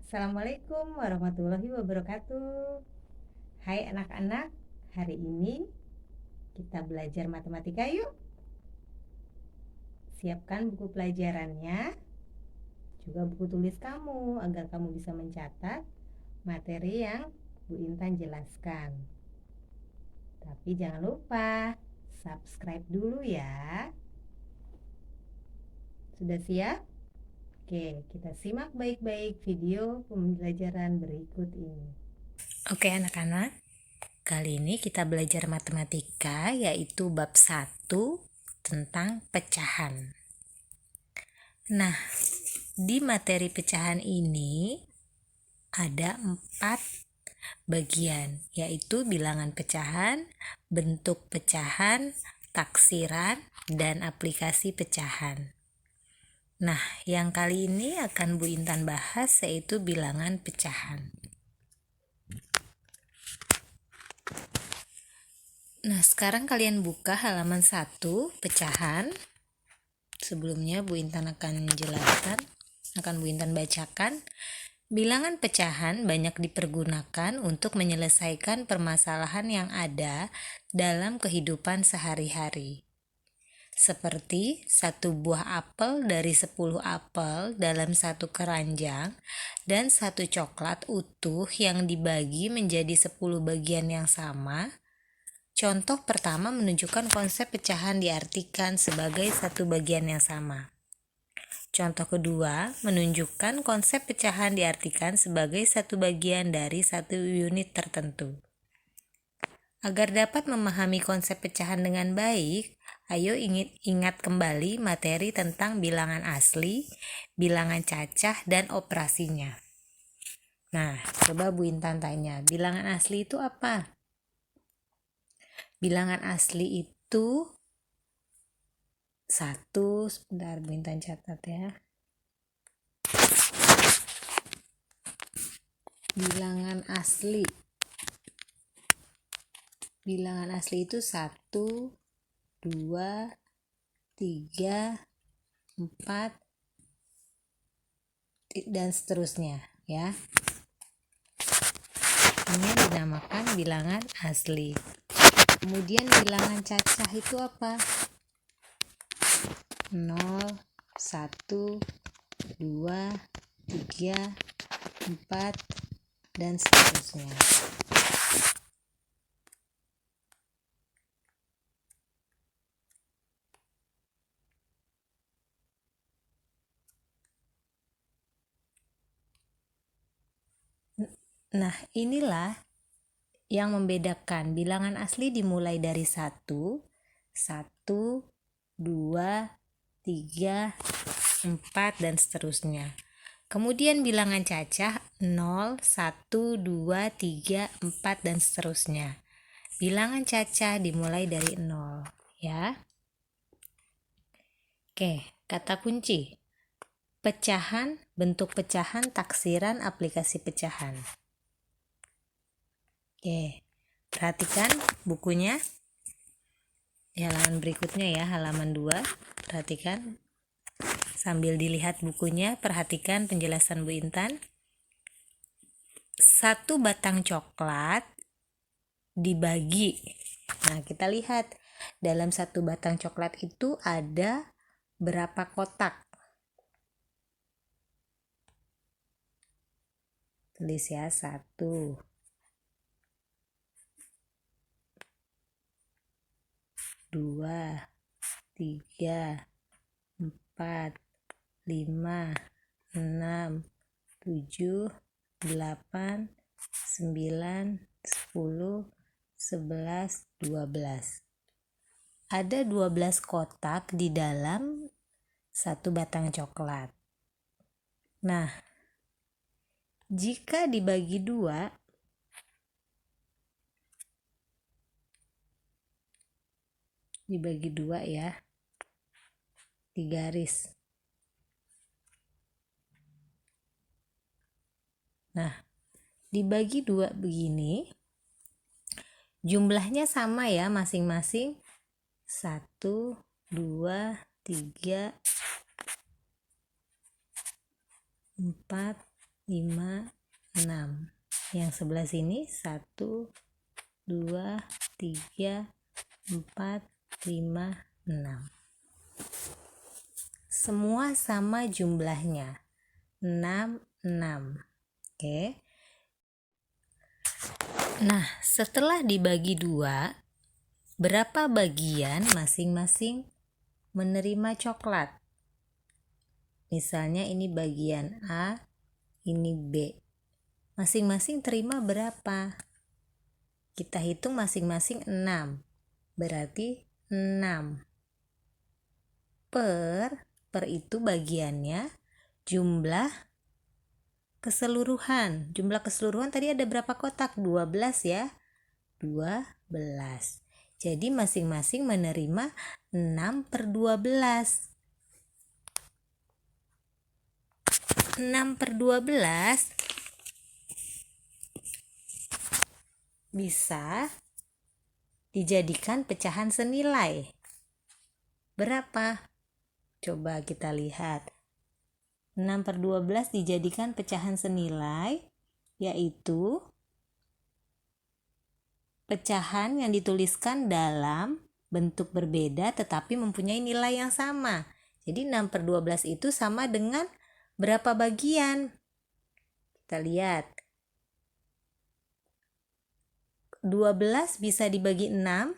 Assalamualaikum warahmatullahi wabarakatuh. Hai anak-anak, hari ini kita belajar matematika yuk. Siapkan buku pelajarannya, juga buku tulis kamu agar kamu bisa mencatat materi yang Bu Intan jelaskan. Tapi jangan lupa subscribe dulu ya. Sudah siap? Oke, kita simak baik-baik video pembelajaran berikut ini. Oke anak-anak, kali ini kita belajar matematika yaitu bab 1 tentang pecahan. Nah, di materi pecahan ini ada 4 bagian, yaitu bilangan pecahan, bentuk pecahan, taksiran, dan aplikasi pecahan. Nah, yang kali ini akan Bu Intan bahas yaitu bilangan pecahan. Nah, sekarang kalian buka halaman 1, pecahan. Sebelumnya Bu Intan akan Bu Intan bacakan. Bilangan pecahan banyak dipergunakan untuk menyelesaikan permasalahan yang ada dalam kehidupan sehari-hari. Seperti 1 buah apel dari 10 apel dalam 1 keranjang dan 1 coklat utuh yang dibagi menjadi 10 bagian yang sama. Contoh pertama menunjukkan konsep pecahan diartikan sebagai 1 bagian yang sama. Contoh kedua menunjukkan konsep pecahan diartikan sebagai 1 bagian dari 1 unit tertentu. Agar dapat memahami konsep pecahan dengan baik, ayo ingat kembali materi tentang bilangan asli, bilangan cacah, dan operasinya. Nah, coba Bu Intan tanya, bilangan asli itu apa? Bilangan asli itu sebentar Bu Intan catat ya. Bilangan asli itu 1, 2, 3, 4, dan seterusnya ya. Ini dinamakan bilangan asli. Kemudian bilangan cacah itu apa? 0, 1, 2, 3, 4, dan seterusnya. Nah, inilah yang membedakan. Bilangan asli dimulai dari 1, 2, 3, 4, dan seterusnya. Kemudian bilangan cacah 0, 1, 2, 3, 4, dan seterusnya. Bilangan cacah dimulai dari 0 ya. Oke, kata kunci. Pecahan, bentuk pecahan, taksiran, aplikasi pecahan. Oke, perhatikan bukunya. Di halaman berikutnya ya, halaman 2. Perhatikan. Sambil dilihat bukunya, perhatikan penjelasan Bu Intan. 1 batang coklat dibagi. Nah, kita lihat dalam 1 batang coklat itu ada berapa kotak? Tulis ya, 1, 2, 3, 4, 5, 6, 7, 8, 9, 10, 11, 12. Ada 12 kotak di dalam 1 batang coklat. Nah, jika dibagi 2, ya, di garis. Nah, dibagi 2 begini, jumlahnya sama ya masing-masing. 1, 2, 3, 4, 5, 6. Yang sebelah sini 1, 2, 3, 4, 5, 6. Semua sama jumlahnya, 6, 6. Oke. Nah, setelah dibagi 2, berapa bagian masing-masing menerima coklat? Misalnya ini bagian A, ini B. Masing-masing terima berapa? Kita hitung masing-masing 6. Berarti 6 per itu bagiannya jumlah keseluruhan. Jumlah keseluruhan tadi ada berapa kotak? 12 ya. 12. Jadi masing-masing menerima 6 per 12. 6 per 12 bisa dijadikan pecahan senilai. Berapa? Coba kita lihat. 6 per 12 dijadikan pecahan senilai, yaitu pecahan yang dituliskan dalam bentuk berbeda tetapi mempunyai nilai yang sama. Jadi 6 per 12 itu sama dengan berapa bagian? Kita lihat. 12 bisa dibagi 6?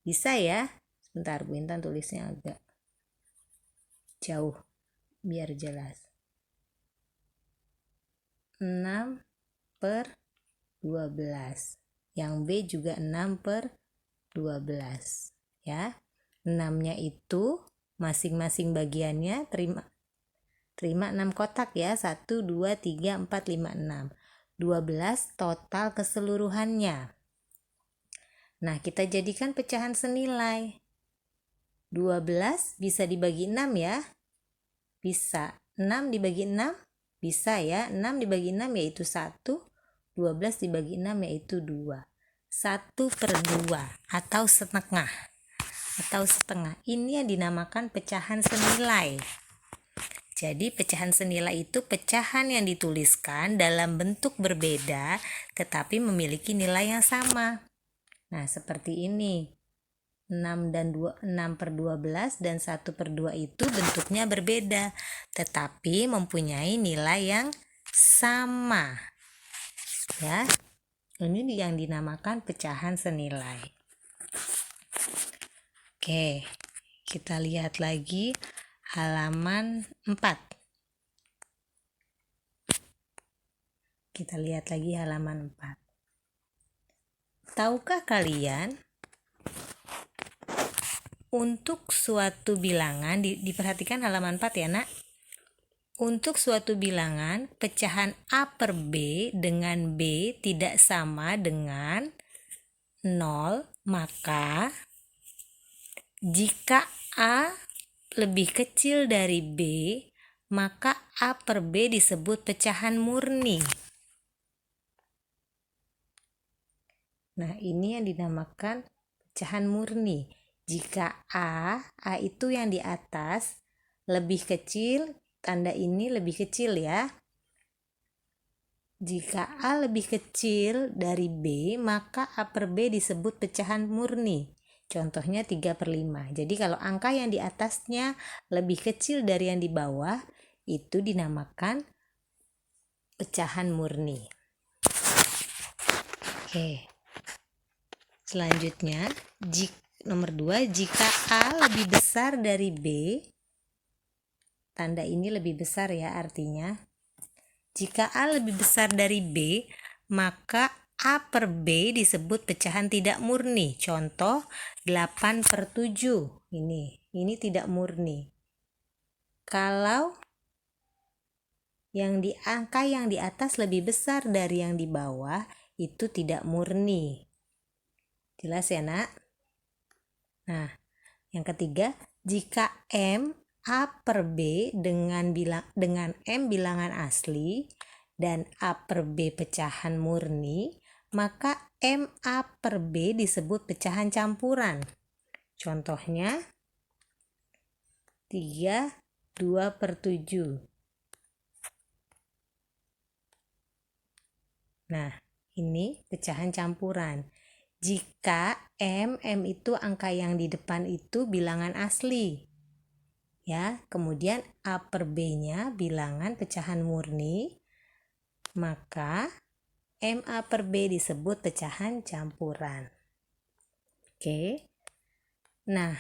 Bisa ya? Sebentar, Bu Intan tulisnya agak jauh biar jelas. 6 per 12. Yang B juga 6 per 12 ya. 6-nya itu masing-masing bagiannya terima 6 kotak ya. 1, 2, 3, 4, 5, 6. 12 total keseluruhannya. Nah, kita jadikan pecahan senilai. 12 bisa dibagi 6 ya. Bisa. 6 dibagi 6 bisa ya. 6 dibagi 6 yaitu 1. 12 dibagi 6 yaitu 2. 1 per 2 atau setengah. Ini yang dinamakan pecahan senilai. Jadi pecahan senilai itu pecahan yang dituliskan dalam bentuk berbeda tetapi memiliki nilai yang sama. Nah, seperti ini. 6 per 12 dan 1 per 2 itu bentuknya berbeda tetapi mempunyai nilai yang sama. Ya. Ini yang dinamakan pecahan senilai. Oke. Kita lihat lagi halaman 4. Kita lihat lagi halaman 4. Tahukah kalian untuk suatu bilangan, diperhatikan halaman 4 ya nak. Untuk suatu bilangan, pecahan A per B dengan B tidak sama dengan 0, maka jika A lebih kecil dari B, maka A per B disebut pecahan murni. Nah, ini yang dinamakan pecahan murni. Jika A itu yang di atas lebih kecil, tanda ini lebih kecil ya. Jika A lebih kecil dari B, maka A per B disebut pecahan murni. Contohnya 3 per 5. Jadi kalau angka yang di atasnya lebih kecil dari yang di bawah, itu dinamakan pecahan murni. Oke. Selanjutnya, nomor 2, jika A lebih besar dari B, tanda ini lebih besar ya artinya. Jika A lebih besar dari B, maka A per B disebut pecahan tidak murni. Contoh 8 per 7. Ini tidak murni. Kalau angka yang di atas lebih besar dari yang di bawah, itu tidak murni. Jelas ya nak? Nah, yang ketiga, jika M A per B dengan M bilangan asli dan A per B pecahan murni, maka M A per B disebut pecahan campuran. Contohnya 3, 2 per 7. Nah, ini pecahan campuran. Jika M itu angka yang di depan itu bilangan asli. Ya, kemudian A per B-nya bilangan pecahan murni, maka MA per B disebut pecahan campuran. Oke. Nah,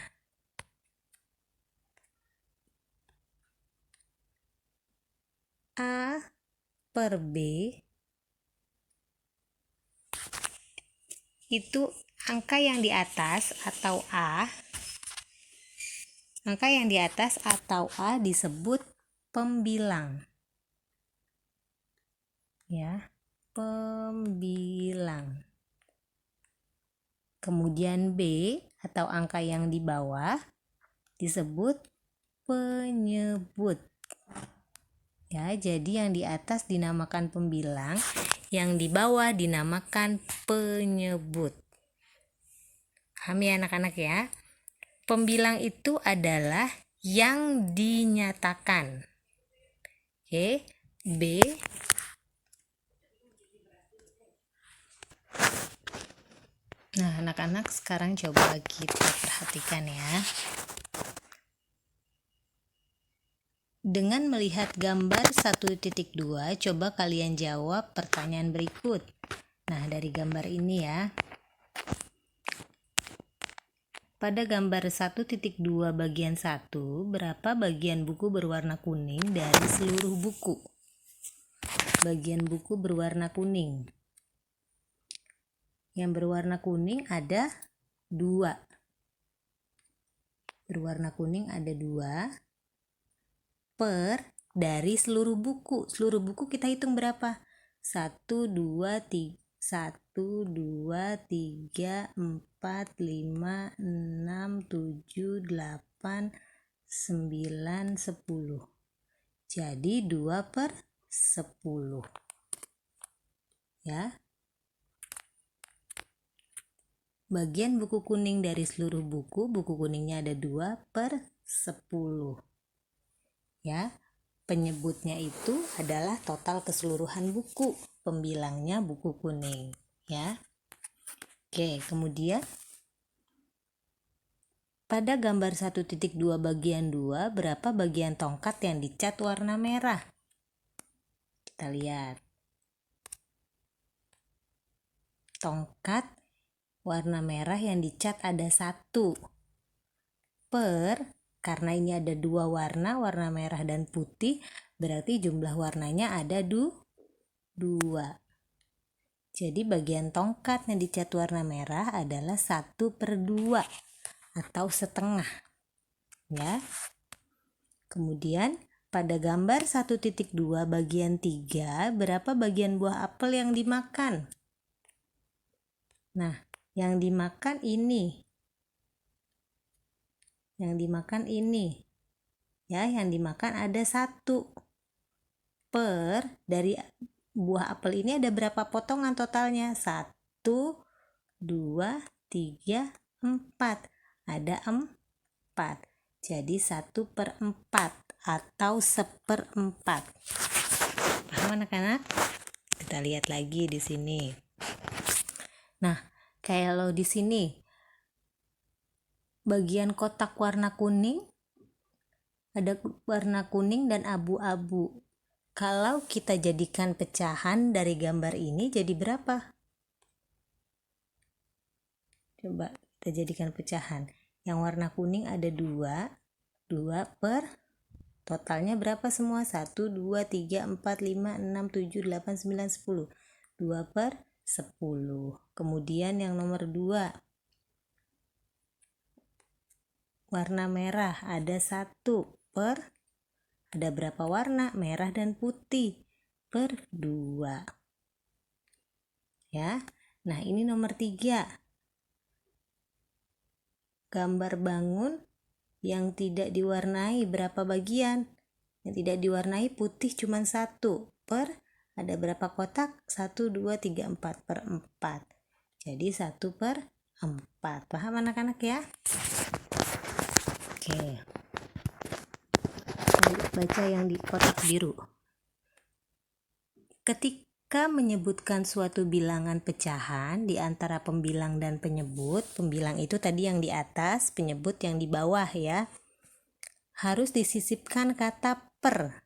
A per B itu angka yang di atas atau A. Angka yang di atas atau A disebut pembilang. Ya, pembilang. Kemudian B atau angka yang di bawah disebut penyebut. Ya, jadi yang di atas dinamakan pembilang, yang di bawah dinamakan penyebut. Paham ya anak-anak ya? Pembilang itu adalah yang dinyatakan. Oke, B. Nah, anak-anak sekarang coba kita perhatikan ya. Dengan melihat gambar 1.2, coba kalian jawab pertanyaan berikut. Nah, dari gambar ini ya. Pada gambar 1.2 bagian 1, berapa bagian buku berwarna kuning dari seluruh buku? Bagian buku berwarna kuning. Yang berwarna kuning ada 2. Berwarna kuning ada 2 per dari seluruh buku. Seluruh buku kita hitung berapa? 1, 2, 3, 1, 2, 3, 4, 5, 6, 7, 8, 9, 10. Jadi 2 per 10. Ya. Bagian buku kuning dari seluruh buku kuningnya ada 2 per 10. Ya. Penyebutnya itu adalah total keseluruhan buku. Pembilangnya buku kuning. Ya. Oke, kemudian pada gambar 1.2 bagian 2, berapa bagian tongkat yang dicat warna merah? Kita lihat. Tongkat warna merah yang dicat ada 1 per, karena ini ada 2 warna merah dan putih, berarti jumlah warnanya ada 2. Jadi bagian tongkat yang dicat warna merah adalah 1 per 2 atau setengah. Ya. Kemudian pada gambar 1.2 bagian 3, berapa bagian buah apel yang dimakan? Nah, yang dimakan ini. Yang dimakan ini. Ya, yang dimakan ada 1 per, dari buah apel ini ada berapa potongan totalnya? 1, 2, 3, 4. Ada 4. Jadi 1 per 4 atau 1/4. Paham anak-anak? Kita lihat lagi di sini. Nah, kalau di sini bagian kotak warna kuning ada warna kuning dan abu-abu. Kalau kita jadikan pecahan dari gambar ini jadi berapa? Coba kita jadikan pecahan. Yang warna kuning ada 2 per, totalnya berapa semua? 1, 2, 3, 4, 5, 6, 7, 8, 9, 10. 2 per 10. Kemudian yang nomor 2, warna merah ada 1 per, ada berapa warna? Merah dan putih, per 2. Ya. Nah, ini nomor 3. Gambar bangun yang tidak diwarnai berapa bagian? Yang tidak diwarnai putih cuma 1 per, ada berapa kotak? 1, 2, 3, 4 per 4. Jadi 1 per 4. Paham anak-anak ya? Oke. Baca yang di kotak biru. Ketika menyebutkan suatu bilangan pecahan di antara pembilang dan penyebut, pembilang itu tadi yang di atas, penyebut yang di bawah ya, harus disisipkan kata per.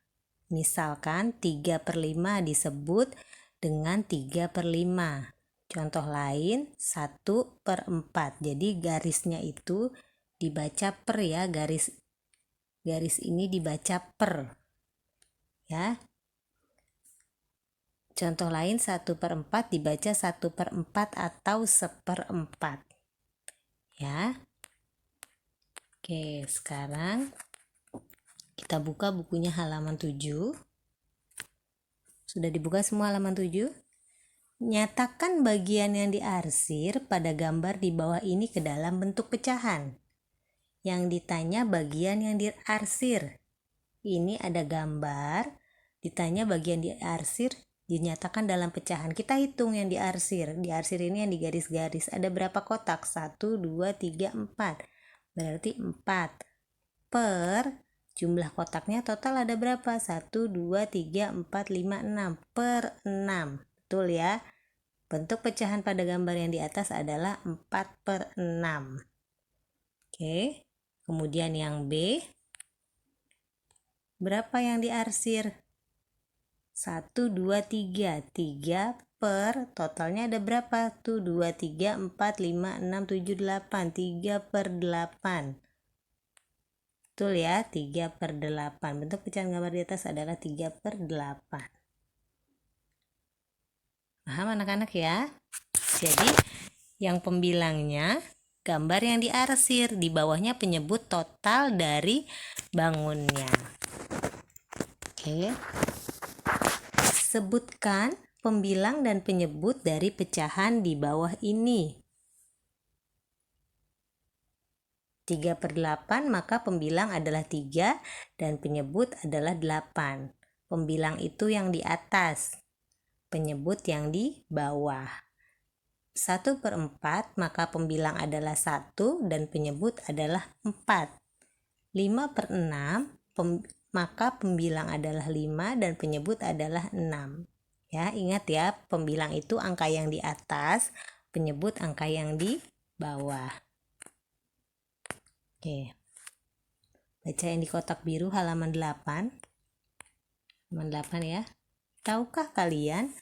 Misalkan 3/5 disebut dengan 3/5. Contoh lain 1/4. Jadi garisnya itu dibaca per ya, garis ini dibaca per ya. Contoh lain 1/4 dibaca 1/4 atau 1/4 ya. Oke, sekarang kita buka bukunya halaman 7. Sudah dibuka semua halaman 7? Nyatakan bagian yang diarsir pada gambar di bawah ini ke dalam bentuk pecahan. Yang ditanya bagian yang diarsir. Ini ada gambar, ditanya bagian diarsir, dinyatakan dalam pecahan. Kita hitung yang diarsir. Diarsir ini yang di garis-garis. Ada berapa kotak? 1, 2, 3, 4. Berarti 4. Per jumlah kotaknya total ada berapa? 1, 2, 3, 4, 5, 6. Per 6. Betul ya? Bentuk pecahan pada gambar yang di atas adalah 4/6. Oke. Kemudian yang B. Berapa yang diarsir? 1, 2, 3. 3 per, totalnya ada berapa? 1, 2, 3, 4, 5, 6, 7, 8. 3/8. Betul ya? 3/8. Bentuk pecahan gambar di atas adalah 3/8. Paham anak-anak ya? Jadi yang pembilangnya gambar yang diarsir, di bawahnya penyebut total dari bangunnya. Oke. Sebutkan pembilang dan penyebut dari pecahan di bawah ini. 3/8 maka pembilang adalah 3 dan penyebut adalah 8. Pembilang itu yang di atas, penyebut yang di bawah. 1/4 maka pembilang adalah 1 dan penyebut adalah 4. 5/6 maka pembilang adalah 5 dan penyebut adalah 6. Ya, ingat ya, pembilang itu angka yang di atas, penyebut angka yang di bawah. Oke. Baca yang di kotak biru halaman 8. Halaman 8 ya. Tahukah kalian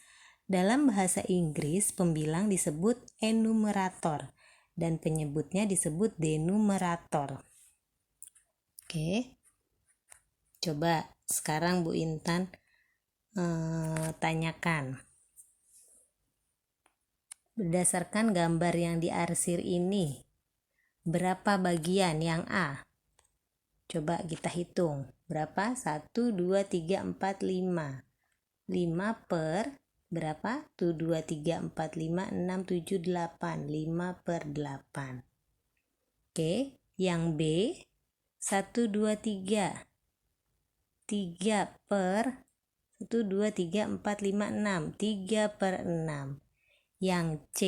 dalam bahasa Inggris pembilang disebut enumerator dan penyebutnya disebut denumerator. Oke. Coba sekarang Bu Intan tanyakan. Berdasarkan gambar yang diarsir ini, berapa bagian yang A? Coba kita hitung. Berapa? 1, 2, 3, 4, 5. 5 per berapa? 1, 2, 3, 4, 5, 6, 7, 8. 5/8. Oke, yang B 1, 2, 3. 3 per 1, 2, 3, 4, 5, 6. 3/6. Yang C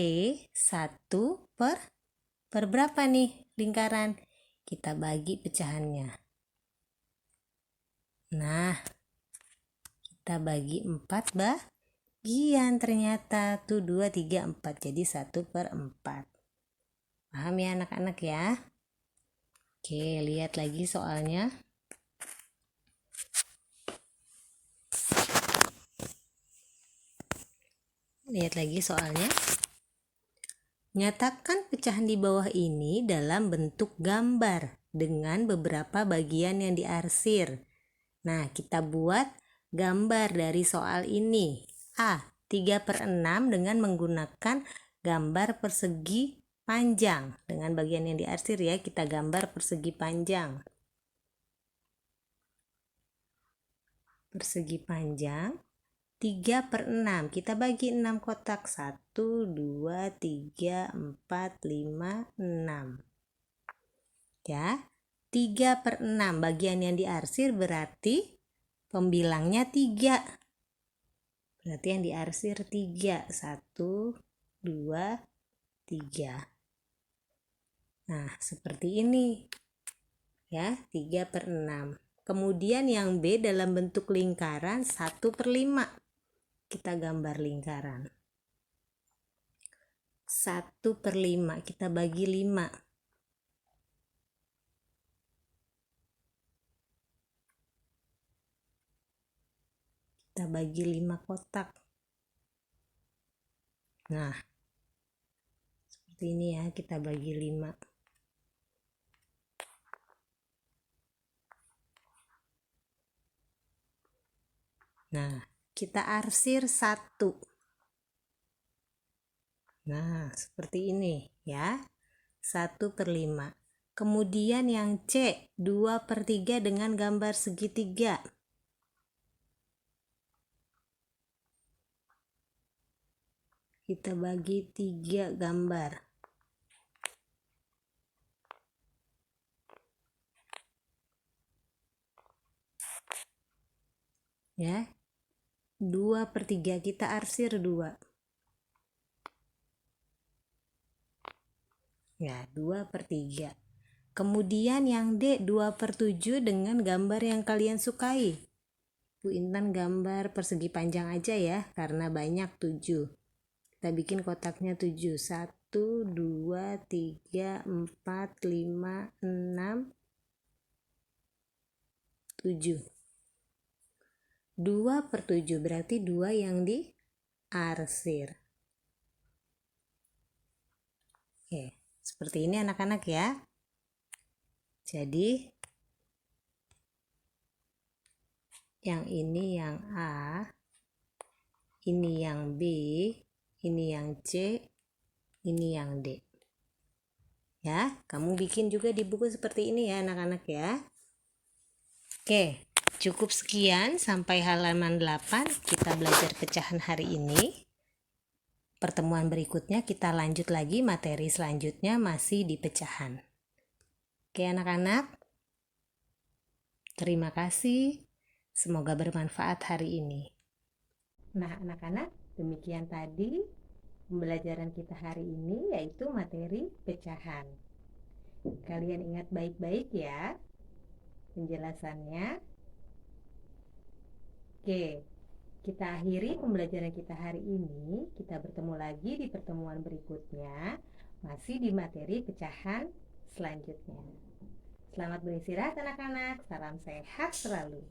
1 per berapa nih lingkaran? Kita bagi pecahannya. Nah, kita bagi 4 bagian ternyata. 1, 2, 3, 4. Jadi 1/4. Paham ya anak-anak ya? Oke, lihat lagi soalnya. Lihat lagi soalnya. Nyatakan pecahan di bawah ini dalam bentuk gambar dengan beberapa bagian yang diarsir. Nah, kita buat gambar dari soal ini. A. 3/6 dengan menggunakan gambar persegi panjang. Dengan bagian yang diarsir ya, kita gambar persegi panjang. Persegi panjang 3/6. Kita bagi 6 kotak. 1, 2, 3, 4, 5, 6. Ya. 3/6 bagian yang diarsir berarti pembilangnya 3. Berarti yang diarsir 3. 1, 2, 3. Nah, seperti ini. Ya, 3/6. Kemudian yang B dalam bentuk lingkaran 1/5. kita gambar lingkaran. 1/5 kita bagi 5. Kita bagi 5 kotak. Nah, seperti ini ya, kita bagi 5. Nah, kita arsir 1. Nah, seperti ini ya. 1/5. Kemudian yang C, 2/3 dengan gambar segitiga. Kita bagi 3 gambar. Ya. 2/3 kita arsir 2. Ya, 2/3. Kemudian yang D, 2/7 dengan gambar yang kalian sukai. Bu Intan gambar persegi panjang aja ya, karena banyak 7. Kita bikin kotaknya 7. 1, 2, 3, 4, 5, 6, 7. 2/7 berarti 2 yang diarsir. Oke, seperti ini anak-anak ya. Jadi yang ini yang A, ini yang B, ini yang C, ini yang D. Ya, kamu bikin juga di buku seperti ini ya anak-anak ya. Oke, cukup sekian sampai halaman 8 kita belajar pecahan hari ini. Pertemuan berikutnya kita lanjut lagi, materi selanjutnya masih di pecahan. Oke anak-anak, terima kasih. Semoga bermanfaat hari ini. Nah, anak-anak, demikian tadi pembelajaran kita hari ini, yaitu materi pecahan. Kalian ingat baik-baik ya penjelasannya. Oke, kita akhiri pembelajaran kita hari ini. Kita bertemu lagi di pertemuan berikutnya, masih di materi pecahan selanjutnya. Selamat beristirahat anak-anak. Salam sehat selalu.